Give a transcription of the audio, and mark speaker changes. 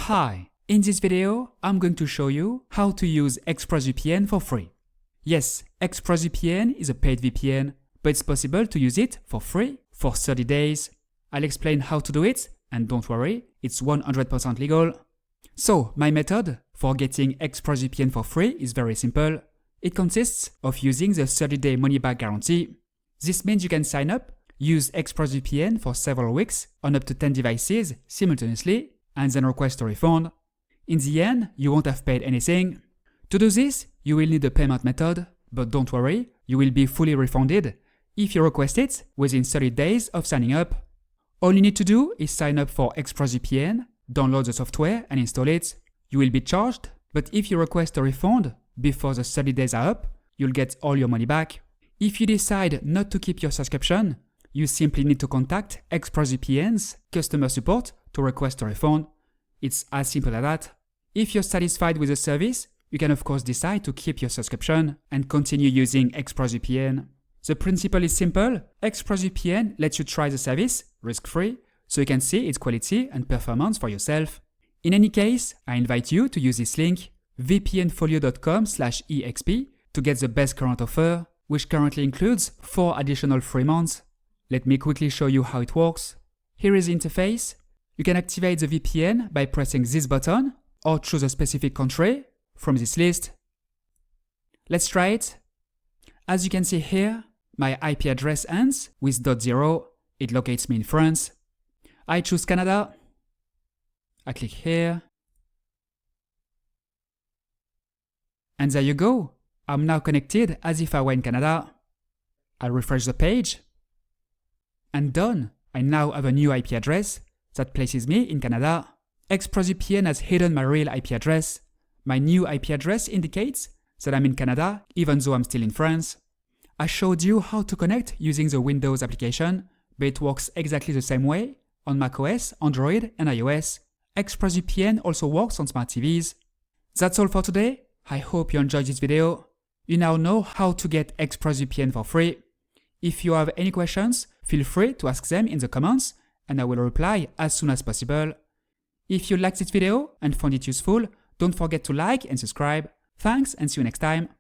Speaker 1: Hi, in this video, I'm going to show you how to use ExpressVPN for free. Yes, ExpressVPN is a paid VPN, but it's possible to use it for free for 30 days. I'll explain how to do it, and don't worry, it's 100% legal. So, my method for getting ExpressVPN for free is very simple. It consists of using the 30-day money-back guarantee. This means you can sign up, use ExpressVPN for several weeks on up to 10 devices simultaneously, and then request a refund. In the end, you won't have paid anything. To do this, you will need a payment method, but don't worry, you will be fully refunded if you request it within 30 days of signing up. All you need to do is sign up for ExpressVPN, download the software and install it. You will be charged, but if you request a refund before the 30 days are up, you'll get all your money back. If you decide not to keep your subscription, you simply need to contact ExpressVPN's customer support to request a refund. It's as simple as that. If you're satisfied with the service, you can of course decide to keep your subscription and continue using ExpressVPN. The principle is simple. ExpressVPN lets you try the service risk-free, so you can see its quality and performance for yourself. In any case, I invite you to use this link, vpnfolio.com/exp, to get the best current offer, which currently includes 4 additional free months. Let me quickly show you how it works. Here is the interface. You can activate the VPN by pressing this button or choose a specific country from this list. Let's try it. As you can see here, my IP address ends with .0. It locates me in France. I choose Canada. I click here. And there you go. I'm now connected as if I were in Canada. I refresh the page. And done. I now have a new IP address that places me in Canada. ExpressVPN has hidden my real IP address. My new IP address indicates that I'm in Canada even though I'm still in France. I showed you how to connect using the Windows application, but it works exactly the same way on macOS, Android and iOS. ExpressVPN also works on smart TVs. That's all for today. I hope you enjoyed this video. You now know how to get ExpressVPN for free. If you have any questions, feel free to ask them in the comments and I will reply as soon as possible. If you liked this video and found it useful, don't forget to like and subscribe. Thanks and see you next time.